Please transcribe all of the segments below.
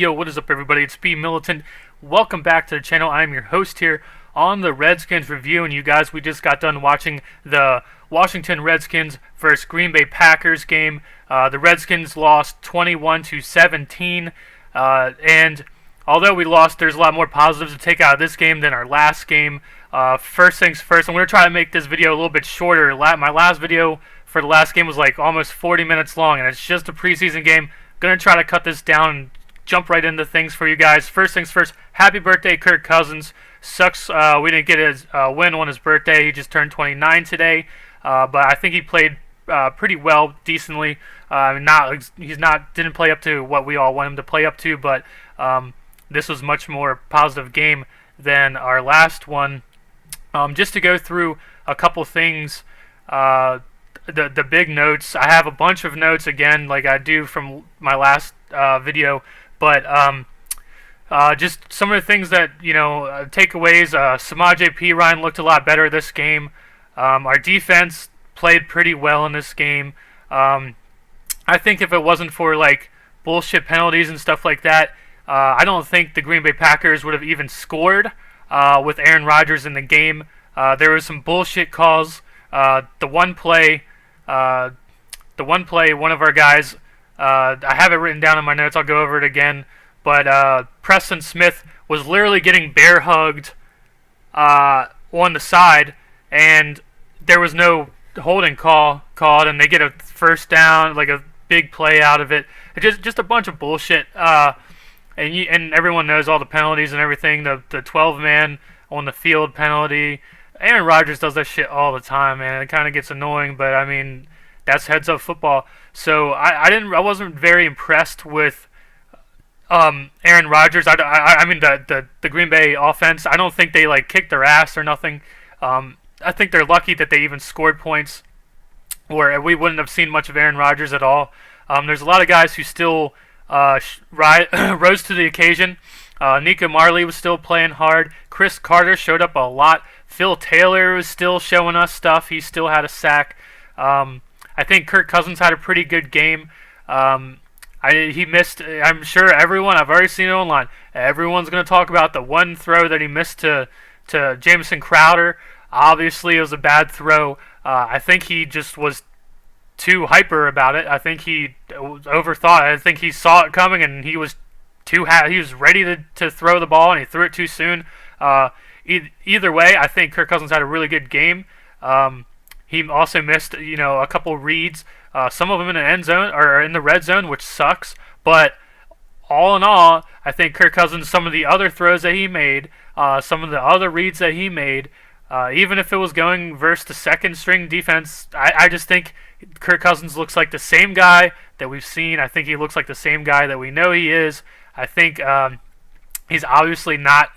Yo, what is up everybody? It's B Militant. Welcome back to the channel. I'm your host here on the Redskins review, and you guys, we just got done watching the Washington Redskins versus Green Bay Packers game. The Redskins lost 21-17, and although we lost, there's a lot more positives to take out of this game than our last game. First things first, I'm going to try to make this video a little bit shorter. My last video for the last game was like almost 40 minutes long, and it's just a preseason game. Going to try to cut this down and jump right into things for you guys. First things first, happy birthday, Kirk Cousins. Sucks we didn't get his win on his birthday. He just turned 29 today, but I think he played pretty well, decently. Didn't play up to what we all want him to play up to, but this was much more positive game than our last one. Just to go through a couple things, the big notes. I have a bunch of notes again, like I do from my last video, but just some of the things that, takeaways. Samaje Perine looked a lot better this game. Our defense played pretty well in this game. I think if it wasn't for like bullshit penalties and stuff like that, I don't think the Green Bay Packers would have even scored with Aaron Rodgers in the game. There was some bullshit calls. The one play, one of our guys, I have it written down in my notes, I'll go over it again, but Preston Smith was literally getting bear hugged on the side, and there was no holding called, and they get a first down, like a big play out of it. Just a bunch of bullshit, and everyone knows all the penalties and everything. The 12-man on the field penalty. Aaron Rodgers does that shit all the time, man. It kind of gets annoying, but I mean, that's heads-up football. So I wasn't very impressed with Aaron Rodgers. I mean the Green Bay offense. I don't think they like kicked their ass or nothing. I think they're lucky that they even scored points, or we wouldn't have seen much of Aaron Rodgers at all. There's a lot of guys who still rose to the occasion. Nico Marley was still playing hard. Chris Carter showed up a lot. Phil Taylor was still showing us stuff. He still had a sack. I think Kirk Cousins had a pretty good game. He missed, I'm sure everyone, I've already seen it online, everyone's going to talk about the one throw that he missed to Jamison Crowder. Obviously, it was a bad throw. I think he just was too hyper about it. I think he overthought. I think he saw it coming, and he was ready to throw the ball, and he threw it too soon. Either way, I think Kirk Cousins had a really good game. He also missed, a couple reads, some of them in the end zone or in the red zone, which sucks. But all in all, I think Kirk Cousins, some of the other throws that he made, some of the other reads that he made, even if it was going versus the second string defense, I just think Kirk Cousins looks like the same guy that we've seen. I think he looks like the same guy that we know he is. I think he's obviously not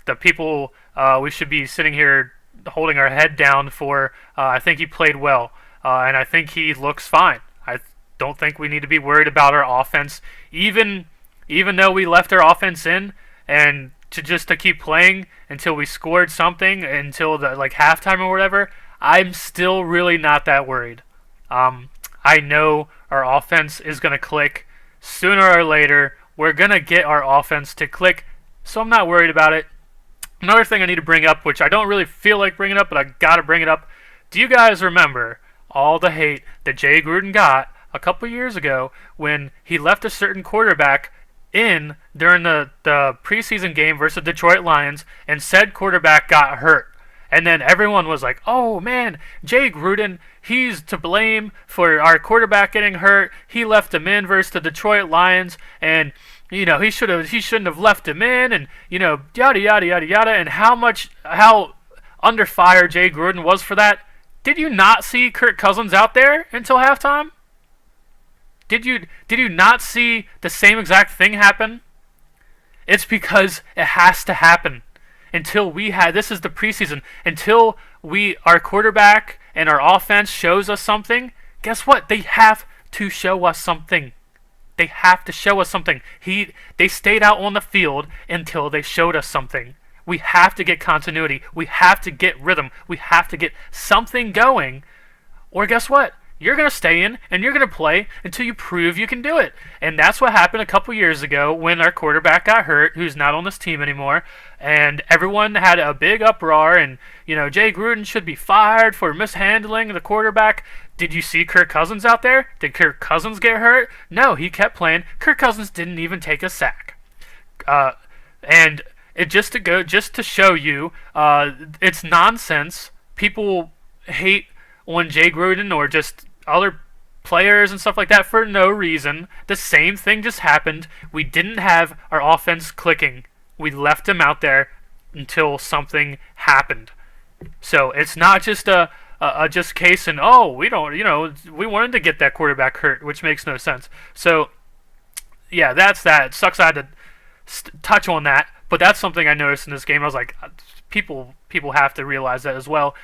the people we should be sitting here holding our head down for. I think he played well, and I think he looks fine. I don't think we need to be worried about our offense, even though we left our offense in and to keep playing until we scored something, until the halftime or whatever. I'm still really not that worried. I know our offense is going to click sooner or later. We're going to get our offense to click, so I'm not worried about it. Another thing I need to bring up, which I don't really feel like bringing up, but I got to bring it up. Do you guys remember all the hate that Jay Gruden got a couple years ago when he left a certain quarterback in during the preseason game versus the Detroit Lions, and said quarterback got hurt? And then everyone was like, oh man, Jay Gruden, he's to blame for our quarterback getting hurt. He left him in versus the Detroit Lions, and he shouldn't have left him in, and yada yada yada yada. And how under fire Jay Gruden was for that. Did you not see Kirk Cousins out there until halftime? Did you not see the same exact thing happen? It's because it has to happen. This is the preseason, until our quarterback and our offense shows us something. Guess what? They have to show us something. They have to show us something. They stayed out on the field until they showed us something. We have to get continuity. We have to get rhythm. We have to get something going. Or guess what? you're going to stay in and you're going to play until you prove you can do it. And that's what happened a couple years ago when our quarterback got hurt, who's not on this team anymore. And everyone had a big uproar, and Jay Gruden should be fired for mishandling the quarterback. Did you see Kirk Cousins out there? Did Kirk Cousins get hurt? No, he kept playing. Kirk Cousins didn't even take a sack. And it just to show you, it's nonsense. People hate on Jay Gruden or just other players and stuff like that for no reason. The same thing just happened. We didn't have our offense clicking. We left him out there until something happened. So it's not just a just case and we don't we wanted to get that quarterback hurt, which makes no sense. So yeah, that's that. It sucks I had to touch on that, but that's something I noticed in this game. I was like, people have to realize that as well.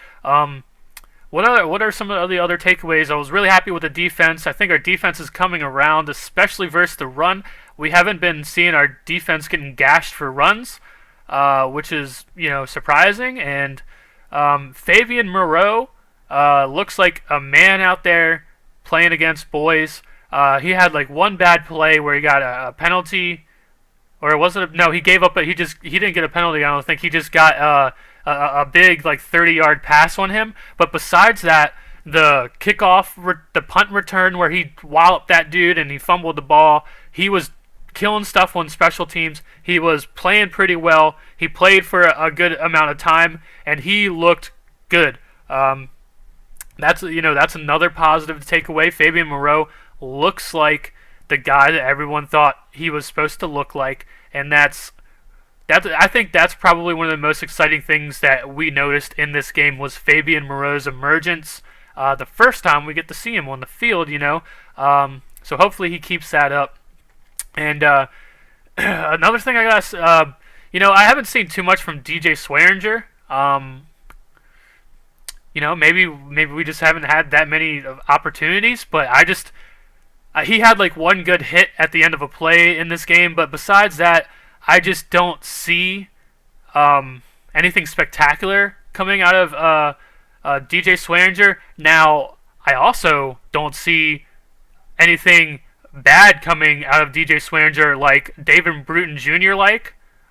What are some of the other takeaways? I was really happy with the defense. I think our defense is coming around, especially versus the run. We haven't been seeing our defense getting gashed for runs, which is surprising. And Fabian Moreau looks like a man out there playing against boys. He had like one bad play where he got a penalty, or was it? No, he gave up. He didn't get a penalty. I don't think he just got a big like 30-yard pass on him. But besides that, the kickoff, the punt return where he walloped that dude and he fumbled the ball, he was killing stuff on special teams. He was playing pretty well. He played for a good amount of time, and he looked good. That's another positive to take away. Fabian Moreau looks like the guy that everyone thought he was supposed to look like, and I think that's probably one of the most exciting things that we noticed in this game was Fabian Moreau's emergence. The first time we get to see him on the field, so hopefully he keeps that up. And another thing I guess, I haven't seen too much from DJ Swearinger. Maybe we just haven't had that many opportunities, but he had like one good hit at the end of a play in this game, but besides that, I just don't see anything spectacular coming out of DJ Swearinger. Now, I also don't see anything bad coming out of DJ Swearinger like David Bruton Jr.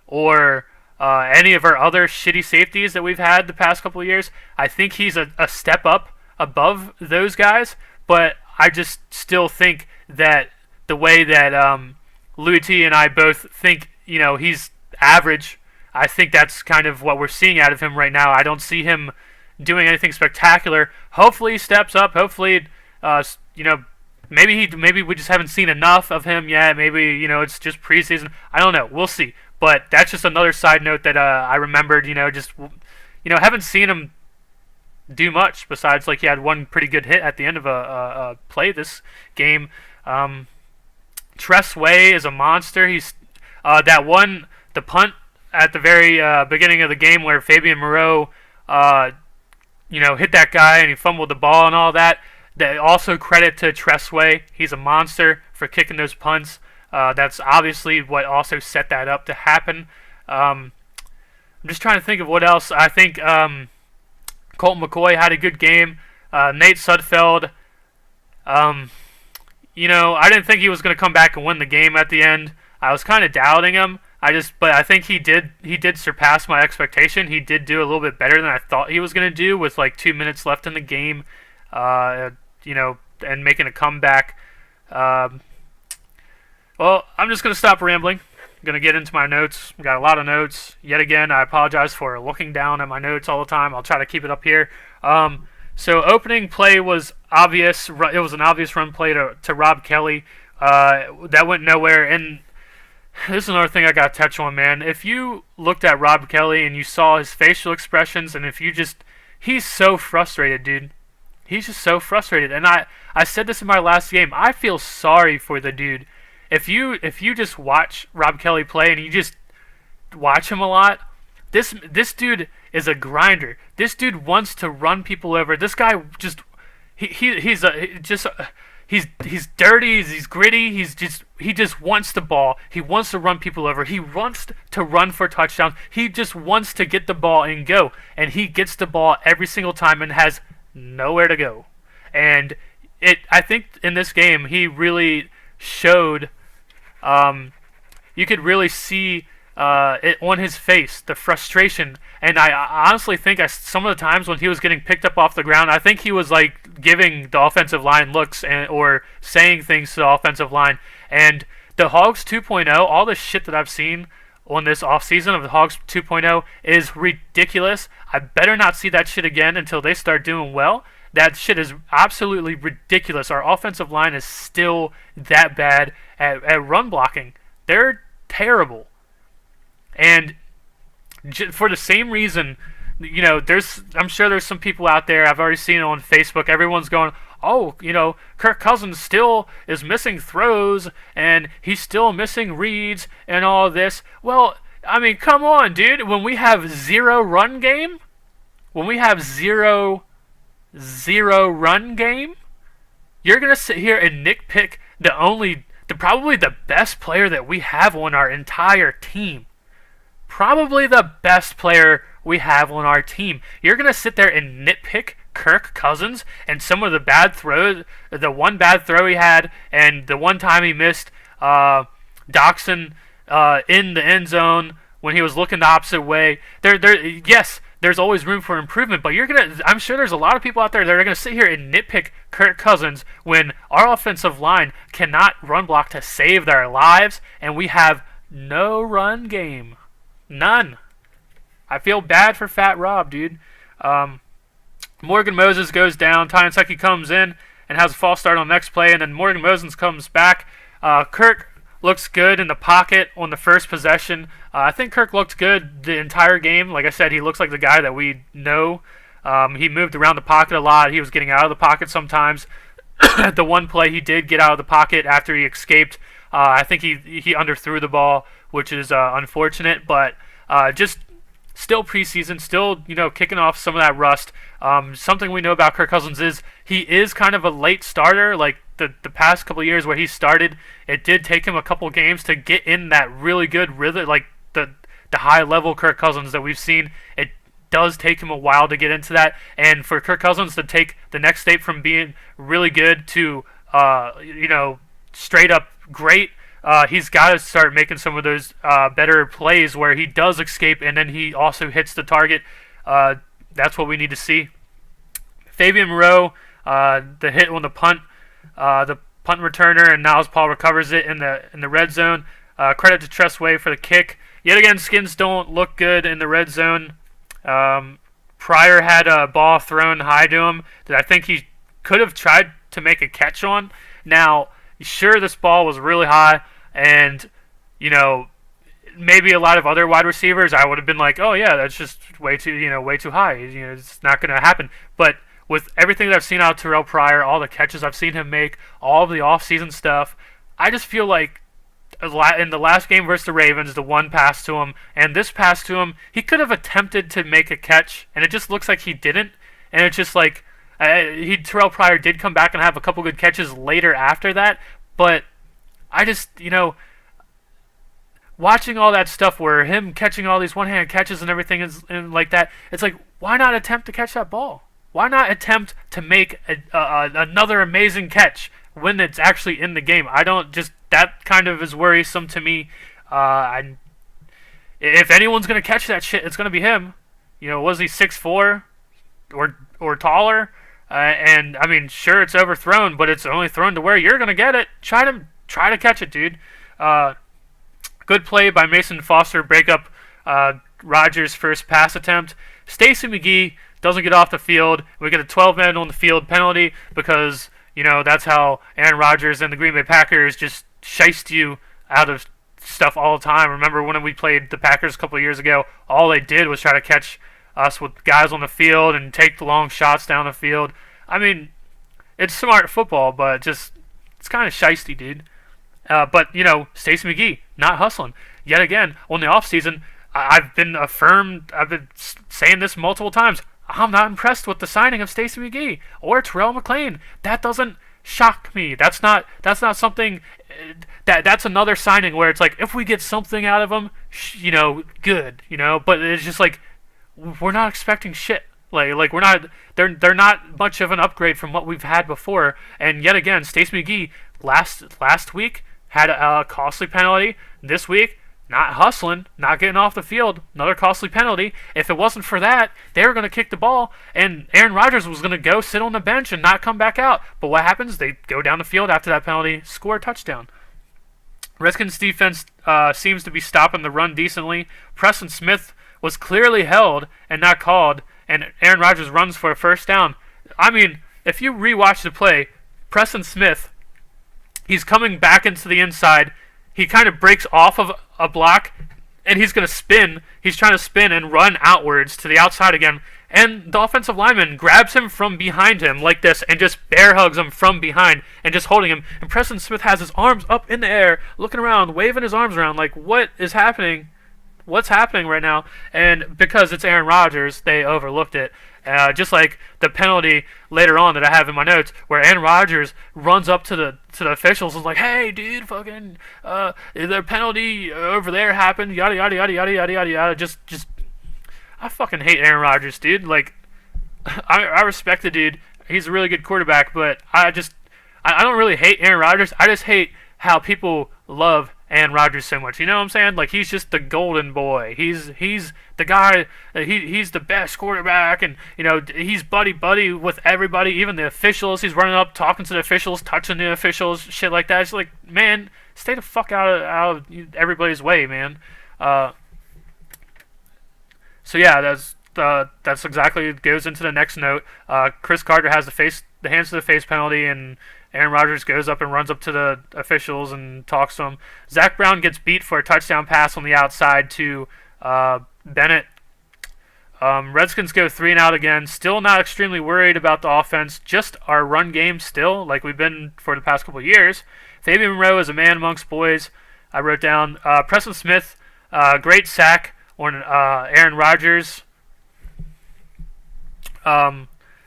or any of our other shitty safeties that we've had the past couple of years. I think he's a step up above those guys, but I just still think that the way that Louis T and I both think, he's average, I think that's kind of what we're seeing out of him right now. I don't see him doing anything spectacular. Hopefully he steps up. Hopefully, maybe we just haven't seen enough of him yet. Maybe, it's just preseason. I don't know. We'll see. But that's just another side note that I remembered, haven't seen him do much besides like he had one pretty good hit at the end of a play this game. Tress Way is a monster. He's the punt at the very beginning of the game where Fabian Moreau, hit that guy and he fumbled the ball and all that. That also credit to Tress Way. He's a monster for kicking those punts. That's obviously what also set that up to happen. I'm just trying to think of what else. I think Colt McCoy had a good game. Nate Sudfeld, I didn't think he was going to come back and win the game at the end. I was kind of doubting him. But I think he did surpass my expectation. He did do a little bit better than I thought he was going to do with like 2 minutes left in the game, and making a comeback. Well, I'm just going to stop rambling. I'm going to get into my notes. I've got a lot of notes. Yet again, I apologize for looking down at my notes all the time. I'll try to keep it up here. So opening play was obvious. It was an obvious run play to Rob Kelly. That went nowhere. And this is another thing I got to touch on, man. If you looked at Rob Kelly and you saw his facial expressions, and he's so frustrated, dude. He's just so frustrated. And I said this in my last game. I feel sorry for the dude. If you just watch Rob Kelly play and you just watch him a lot, this dude is a grinder. This dude wants to run people over. This guy just he's dirty. He's gritty. He just wants the ball. He wants to run people over. He wants to run for touchdowns. He just wants to get the ball and go. And he gets the ball every single time and has nowhere to go. And I think in this game he really showed. You could really see it on his face, the frustration. And I honestly think some of the times when he was getting picked up off the ground, I think he was like giving the offensive line looks or saying things to the offensive line. And the Hogs 2.0, all the shit that I've seen on this offseason of the Hogs 2.0 is ridiculous. I better not see that shit again until they start doing well. That shit is absolutely ridiculous. Our offensive line is still that bad at run blocking. They're terrible. And for the same reason, I'm sure there's some people out there, I've already seen it on Facebook, everyone's going, oh, Kirk Cousins still is missing throws, and he's still missing reads, and all this. Well, I mean, come on, dude. When we have zero run game, zero run game, you're going to sit here and nitpick probably the best player that we have on our entire team. Probably the best player we have on our team. You're going to sit there and nitpick Kirk Cousins and some of the bad throws, the one bad throw he had, and the one time he missed Doxson in the end zone when he was looking the opposite way. Yes, there's always room for improvement, but I'm sure there's a lot of people out there that are going to sit here and nitpick Kirk Cousins when our offensive line cannot run block to save their lives, and we have no run game. None. I feel bad for Fat Rob, dude. Morgan Moses goes down. Ty Nsekhe comes in and has a false start on the next play, and then Morgan Moses comes back. Kirk looks good in the pocket on the first possession. I think Kirk looked good the entire game. Like I said, he looks like the guy that we know. He moved around the pocket a lot. He was getting out of the pocket sometimes. The one play he did get out of the pocket after he escaped. I think he underthrew the ball, which is unfortunate, but just still preseason, still kicking off some of that rust. Something we know about Kirk Cousins is he is kind of a late starter. Like the past couple of years where he started, it did take him a couple games to get in that really good rhythm, like the high level Kirk Cousins that we've seen. It does take him a while to get into that, and for Kirk Cousins to take the next step from being really good to straight up great, he's got to start making some of those better plays where he does escape and then he also hits the target. That's what we need to see. Fabian Moreau, the hit on the punt returner, and Niles Paul recovers it in the red zone. Credit to Tressway for the kick. Yet again, Skins don't look good in the red zone. Pryor had a ball thrown high to him that I think he could have tried to make a catch on. Now, sure, this ball was really high, and maybe a lot of other wide receivers, I would have been like, oh yeah, that's just way too high. It's not going to happen. But with everything that I've seen out of Terrell Pryor, all the catches I've seen him make, all of the off-season stuff, I just feel like in the last game versus the Ravens, the one pass to him, and this pass to him, he could have attempted to make a catch, and it just looks like he didn't. And it's just like Terrell Pryor did come back and have a couple good catches later after that, but I just, watching all that stuff where him catching all these one-hand catches and everything and like that, it's like, why not attempt to catch that ball? Why not attempt to make another amazing catch when it's actually in the game? That kind of is worrisome to me. If anyone's going to catch that shit, it's going to be him. Was he 6'4" or taller? And I mean, sure, it's overthrown, but it's only thrown to where you're going to get it. Try to catch it, dude. Good play by Mason Foster, break up Rodgers' first pass attempt. Stacey McGee doesn't get off the field. We get a 12-man on the field penalty because, that's how Aaron Rodgers and the Green Bay Packers just shiced you out of stuff all the time. Remember when we played the Packers a couple of years ago, all they did was try to catch us with guys on the field and take the long shots down the field. I mean, it's smart football, but it's kind of shicey, dude. But, Stacey McGee, not hustling. Yet again, on the offseason, I've been saying this multiple times. I'm not impressed with the signing of Stacey McGee or Terrell McClain. That doesn't shock me. That's not something that's another signing where it's like, if we get something out of them, good, but it's just like, we're not expecting shit. Like we're not they're not much of an upgrade from what we've had before. And yet again, Stacey McGee last week had a costly penalty. This week, not hustling, not getting off the field, another costly penalty. If it wasn't for that, they were going to kick the ball, and Aaron Rodgers was going to go sit on the bench and not come back out. But what happens? They go down the field after that penalty, score a touchdown. Redskins defense seems to be stopping the run decently. Preston Smith was clearly held and not called, and Aaron Rodgers runs for a first down. I mean, if you rewatch the play, Preston Smith, he's coming back into the inside. He kind of breaks off of a block, and he's going to spin. He's trying to spin and run outwards to the outside again. And the offensive lineman grabs him from behind him like this and just bear hugs him from behind and just holding him. And Preston Smith has his arms up in the air, looking around, waving his arms around like, what is happening? What's happening right now? And because it's Aaron Rodgers, they overlooked it. Just like the penalty later on that I have in my notes, where Aaron Rodgers runs up to the officials and is like, "Hey, dude, fucking, the penalty over there happened, yada yada yada yada yada yada yada." Just, I fucking hate Aaron Rodgers, dude. Like, I respect the dude. He's a really good quarterback, but I don't really hate Aaron Rodgers. I just hate how people love Aaron Rodgers so much. You know what I'm saying? Like, he's just the golden boy. He's the guy. He's the best quarterback, and he's buddy with everybody, even the officials. He's running up, talking to the officials, touching the officials, shit like that. It's like, man, stay the fuck out of everybody's way, man. So yeah, that's exactly goes into the next note. Chris Carter has the hands to the face penalty, and Aaron Rodgers goes up and runs up to the officials and talks to them. Zach Brown gets beat for a touchdown pass on the outside to Bennett. Redskins go 3-and-out again. Still not extremely worried about the offense. Just our run game still, like we've been for the past couple of years. Fabian Moreau is a man amongst boys. I wrote down Preston Smith, great sack on Aaron Rodgers.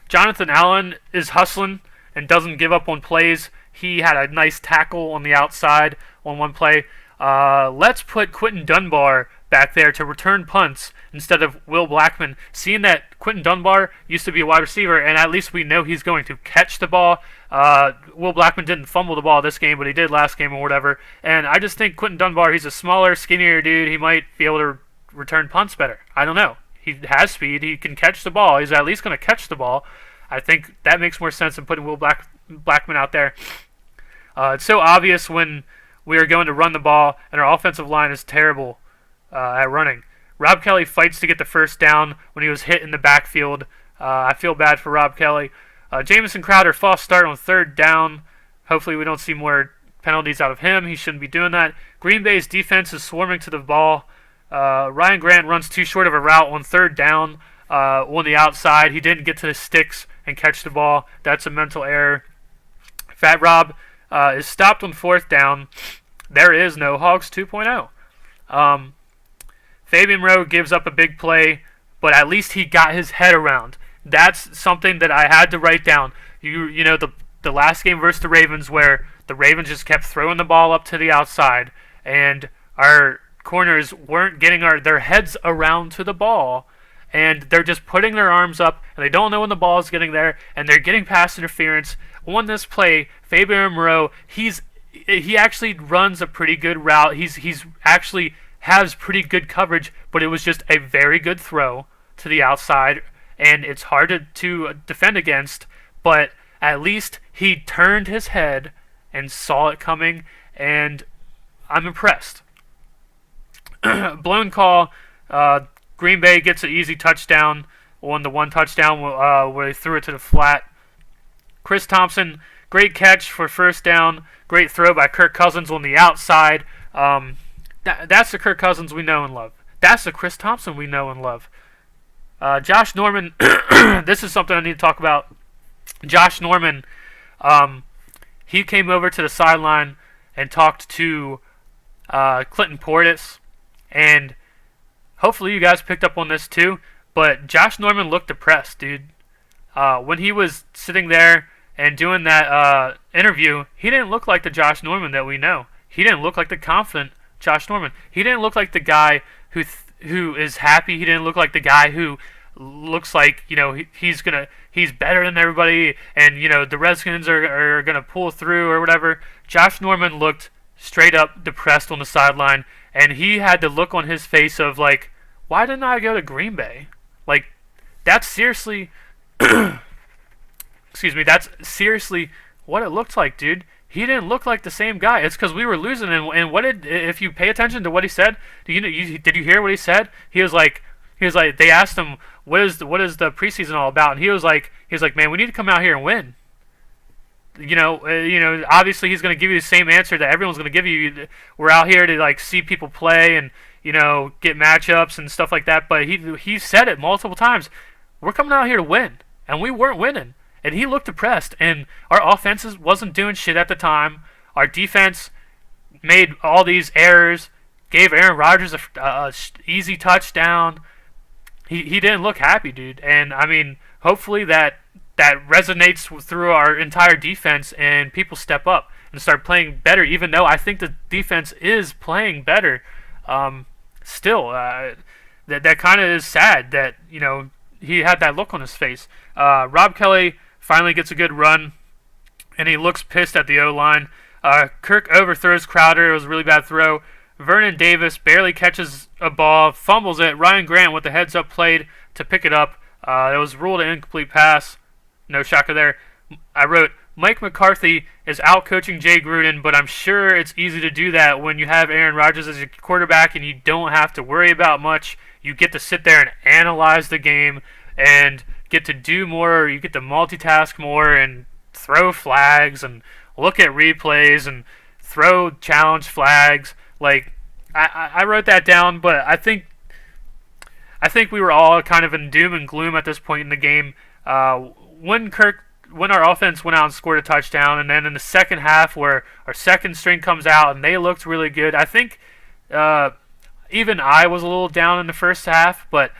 Jonathan Allen is hustling and doesn't give up on plays. He had a nice tackle on the outside on one play. Let's put Quentin Dunbar back there to return punts instead of Will Blackman. Seeing that Quentin Dunbar used to be a wide receiver, and at least we know he's going to catch the ball. Will Blackman didn't fumble the ball this game, but he did last game or whatever. And I just think Quentin Dunbar, he's a smaller, skinnier dude. He might be able to return punts better. I don't know. He has speed. He can catch the ball. He's at least going to catch the ball. I think that makes more sense than putting Will Blackman out there. It's so obvious when we are going to run the ball, and our offensive line is terrible at running. Rob Kelly fights to get the first down when he was hit in the backfield. I feel bad for Rob Kelly. Jamison Crowder, false start on third down. Hopefully we don't see more penalties out of him. He shouldn't be doing that. Green Bay's defense is swarming to the ball. Ryan Grant runs too short of a route on third down on the outside. He didn't get to the sticks and catch the ball. That's a mental error. Fat Rob is stopped on fourth down. There is no Hogs 2.0. Fabian Moreau gives up a big play, but at least he got his head around. That's something that I had to write down. You know the last game versus the Ravens, where the Ravens just kept throwing the ball up to the outside, and our corners weren't getting their heads around to the ball, and they're just putting their arms up, and they don't know when the ball is getting there, and they're getting pass interference. On this play, Fabian Moreau, he actually runs a pretty good route. He's actually has pretty good coverage, but it was just a very good throw to the outside, and it's hard to defend against, but at least he turned his head and saw it coming, and I'm impressed. Blown call. Green Bay gets an easy touchdown on the one touchdown where they threw it to the flat. Chris Thompson, great catch for first down. Great throw by Kirk Cousins on the outside. That's the Kirk Cousins we know and love. That's the Chris Thompson we know and love. Josh Norman, this is something I need to talk about. Josh Norman, he came over to the sideline and talked to Clinton Portis, and hopefully you guys picked up on this too, but Josh Norman looked depressed, dude. When he was sitting there and doing that interview, he didn't look like the Josh Norman that we know. He didn't look like the confident Josh Norman. He didn't look like the guy who is happy. He didn't look like the guy who looks like he's better than everybody, and the Redskins are gonna pull through or whatever. Josh Norman looked straight up depressed on the sideline, and he had the look on his face of like, why didn't I go to Green Bay? Like, that's seriously, excuse me, that's seriously what it looked like, dude. He didn't look like the same guy. It's because we were losing. And what did, if you pay attention to what he said, did you hear what he said? He was like, they asked him what is the preseason all about, and he was like, man, we need to come out here and win. Obviously he's going to give you the same answer that everyone's going to give you. We're out here to like see people play and get matchups and stuff like that. But he said it multiple times. We're coming out here to win, and we weren't winning. And he looked depressed, and our offense wasn't doing shit at the time. Our defense made all these errors, gave Aaron Rodgers a easy touchdown. He didn't look happy, dude. And, I mean, hopefully that resonates through our entire defense, and people step up and start playing better, even though I think the defense is playing better. Still, that kind of is sad that, he had that look on his face. Rob Kelly finally gets a good run, and he looks pissed at the O-line. Kirk overthrows Crowder. It was a really bad throw. Vernon Davis barely catches a ball, fumbles it. Ryan Grant with the heads-up played to pick it up. It was ruled an incomplete pass. No shocker there. I wrote, Mike McCarthy is out-coaching Jay Gruden, but I'm sure it's easy to do that when you have Aaron Rodgers as your quarterback and you don't have to worry about much. You get to sit there and analyze the game and get to do more. You get to multitask more and throw flags and look at replays and throw challenge flags. Like, I wrote that down, but I think we were all kind of in doom and gloom at this point in the game. When our offense went out and scored a touchdown, and then in the second half where our second string comes out and they looked really good, I think even I was a little down in the first half, but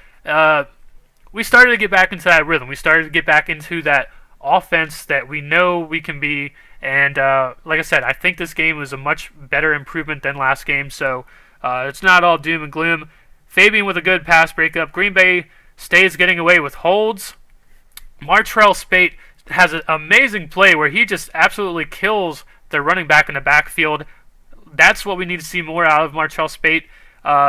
we started to get back into that rhythm. We started to get back into that offense that we know we can be. And like I said, I think this game was a much better improvement than last game. So it's not all doom and gloom. Fabian with a good pass breakup. Green Bay stays getting away with holds. Martrell Spate has an amazing play where he just absolutely kills the running back in the backfield. That's what we need to see more out of Martrell Spate.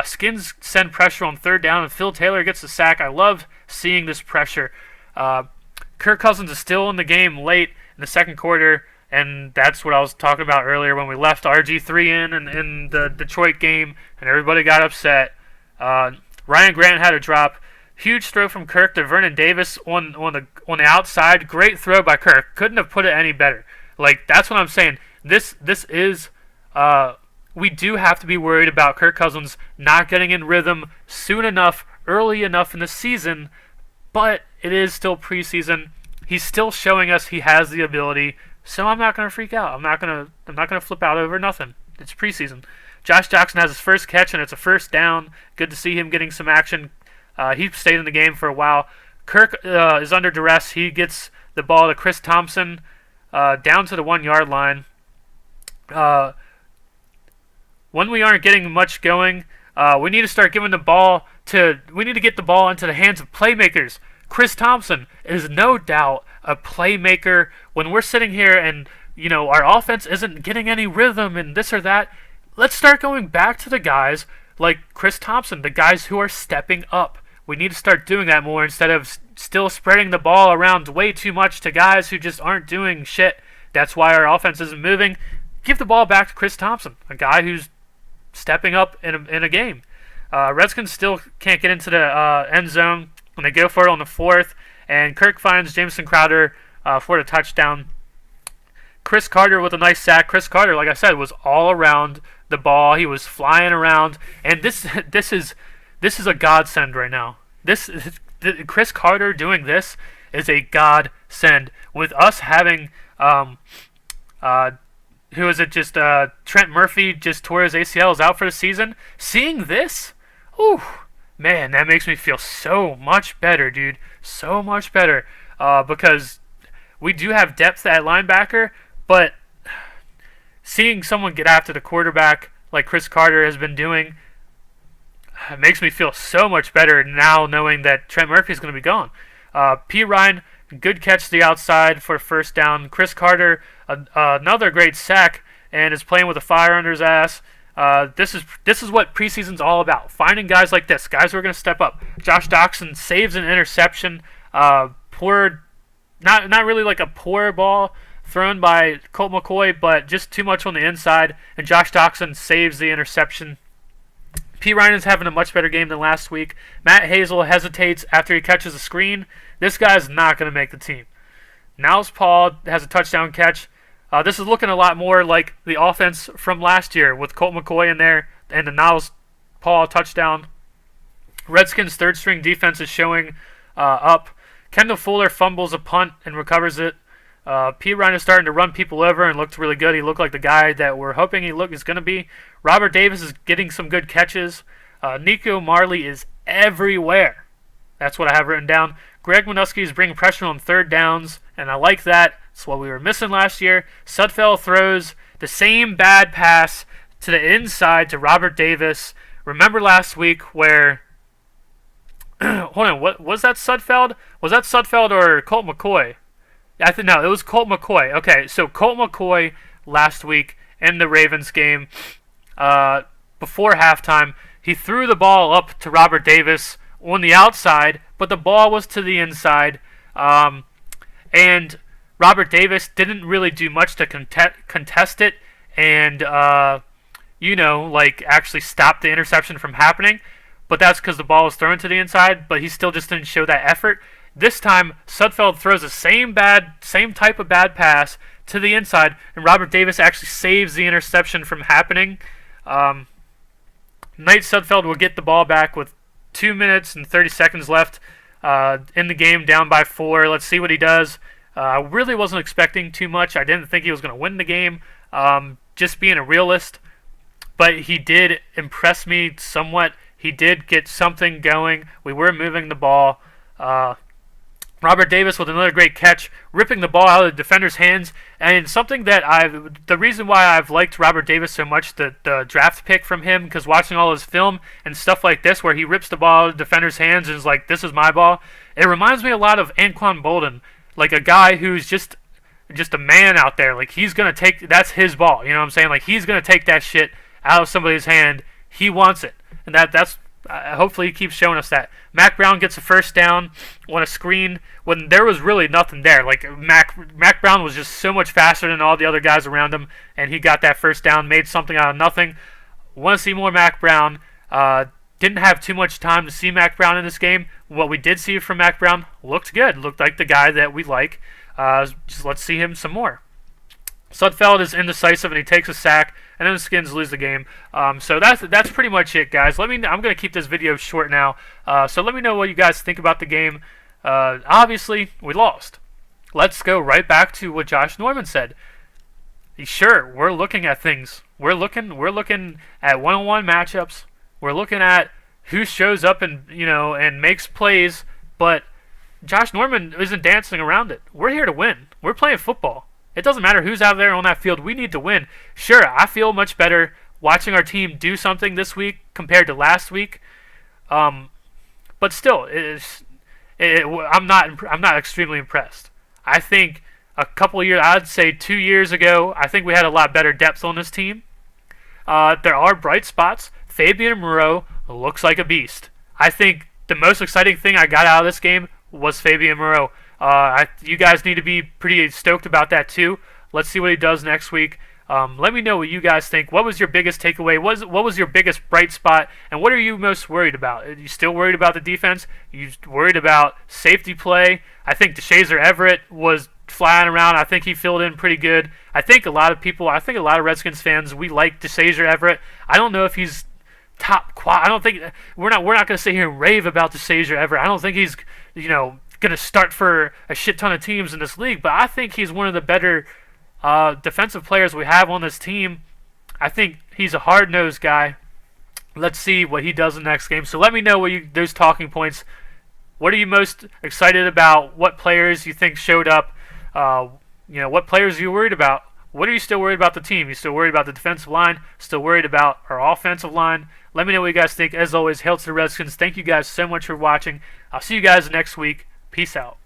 Skins send pressure on third down, and Phil Taylor gets the sack. I love seeing this pressure. Kirk Cousins is still in the game late in the second quarter, and that's what I was talking about earlier when we left RG3 in the Detroit game, and everybody got upset. Ryan Grant had a drop. Huge throw from Kirk to Vernon Davis on the outside. Great throw by Kirk. Couldn't have put it any better. Like, that's what I'm saying. This is we do have to be worried about Kirk Cousins not getting in rhythm soon enough, early enough in the season, but it is still preseason. He's still showing us he has the ability, so I'm not going to freak out. I'm not going to flip out over nothing. It's preseason. Josh Jackson has his first catch, and it's a first down. Good to see him getting some action. He stayed in the game for a while. Kirk is under duress. He gets the ball to Chris Thompson down to the 1 yard line. When we aren't getting much going, we need to start giving the ball to. We need to get the ball into the hands of playmakers. Chris Thompson is no doubt a playmaker. When we're sitting here and our offense isn't getting any rhythm and this or that, let's start going back to the guys like Chris Thompson, the guys who are stepping up. We need to start doing that more instead of still spreading the ball around way too much to guys who just aren't doing shit. That's why our offense isn't moving. Give the ball back to Chris Thompson, a guy who's stepping up in a game. Redskins still can't get into the end zone when they go for it on the fourth, and Kirk finds Jamison Crowder for the touchdown. Chris Carter with a nice sack. Chris Carter, like I said, was all around the ball. He was flying around, and this is a godsend right now. Chris Carter doing this is a godsend. With us having who is it? Just Trent Murphy just tore his ACL, is out for the season. Seeing this, whew, man, that makes me feel so much better, dude. So much better because we do have depth at linebacker, but seeing someone get after the quarterback like Chris Carter has been doing, It makes me feel so much better now knowing that Trent Murphy is going to be gone. P. Ryan, good catch to the outside for a first down. Chris Carter, another great sack, and is playing with a fire under his ass. This is what preseason's all about. Finding guys like this, guys who are going to step up. Josh Doxson saves an interception. Poor, not really like a poor ball thrown by Colt McCoy, but just too much on the inside, and Josh Doxson saves the interception. P. Ryan is having a much better game than last week. Matt Hazel hesitates after he catches a screen. This guy's not going to make the team. Niles Paul has a touchdown catch. This is looking a lot more like the offense from last year with Colt McCoy in there and the Niles Paul touchdown. Redskins' third-string defense is showing up. Kendall Fuller fumbles a punt and recovers it. P. Ryan is starting to run people over and looks really good. He looked like the guy that we're hoping he's going to be. Robert Davis is getting some good catches. Nico Marley is everywhere. That's what I have written down. Greg Minuski is bringing pressure on third downs, and I like that. It's what we were missing last year. Sudfeld throws the same bad pass to the inside to Robert Davis. Remember last week where... hold on, what was that Sudfeld? Was that Sudfeld or Colt McCoy? No, it was Colt McCoy. Okay, so Colt McCoy last week in the Ravens game, before halftime, he threw the ball up to Robert Davis on the outside, but the ball was to the inside, and Robert Davis didn't really do much to contest it and, actually stop the interception from happening, but that's because the ball was thrown to the inside, but he still just didn't show that effort. This time, Sudfeld throws the same type of bad pass to the inside, and Robert Davis actually saves the interception from happening. Nate Sudfeld will get the ball back with 2 minutes and 30 seconds left in the game, down by 4. Let's see what he does. I really wasn't expecting too much. I didn't think he was going to win the game, just being a realist. But he did impress me somewhat. He did get something going. We were moving the ball. Robert Davis with another great catch, ripping the ball out of the defender's hands, and something that the reason why I've liked Robert Davis so much, the draft pick from him, because watching all his film and stuff like this, where he rips the ball out of the defender's hands and is like, this is my ball, it reminds me a lot of Anquan Bolden, like a guy who's just a man out there, like he's going to take, that's his ball, you know what I'm saying, like he's going to take that shit out of somebody's hand, he wants it, and that's hopefully he keeps showing us that. Mac Brown gets a first down on a screen when there was really nothing there. Like Mac Brown was just so much faster than all the other guys around him, and he got that first down, made something out of nothing. Want to see more Mac Brown. Didn't have too much time to see Mac Brown in this game. What we did see from Mac Brown looked good. Looked like the guy that we like. Just let's see him some more. Sudfeld is indecisive and he takes a sack, and then the Skins lose the game. So that's pretty much it, guys. I'm going to keep this video short now. So let me know what you guys think about the game. Obviously, we lost. Let's go right back to what Josh Norman said. Sure, we're looking at things. We're looking at one-on-one matchups. We're looking at who shows up and makes plays. But Josh Norman isn't dancing around it. We're here to win. We're playing football. It doesn't matter who's out there on that field. We need to win. Sure, I feel much better watching our team do something this week compared to last week. But still, I'm not extremely impressed. I think a couple of years, I'd say 2 years ago, I think we had a lot better depth on this team. There are bright spots. Fabian Moreau looks like a beast. I think the most exciting thing I got out of this game was Fabian Moreau. You guys need to be pretty stoked about that too. Let's see what he does next week. Let me know what you guys think. What was your biggest takeaway? What was your biggest bright spot? And what are you most worried about? Are you still worried about the defense? Are you worried about safety play? I think DeShazer Everett was flying around. I think he filled in pretty good. I think a lot of Redskins fans, we like DeShazer Everett. I don't know if he's top quad. I don't think we're not going to sit here and rave about DeShazer Everett. I don't think he's going to start for a shit ton of teams in this league, but I think he's one of the better defensive players we have on this team. I think he's a hard-nosed guy. Let's see what he does in the next game. So let me know those talking points. What are you most excited about? What players you think showed up? What players are you worried about? What are you still worried about the team? You still worried about the defensive line? Still worried about our offensive line? Let me know what you guys think. As always, hail to the Redskins. Thank you guys so much for watching. I'll see you guys next week. Peace out.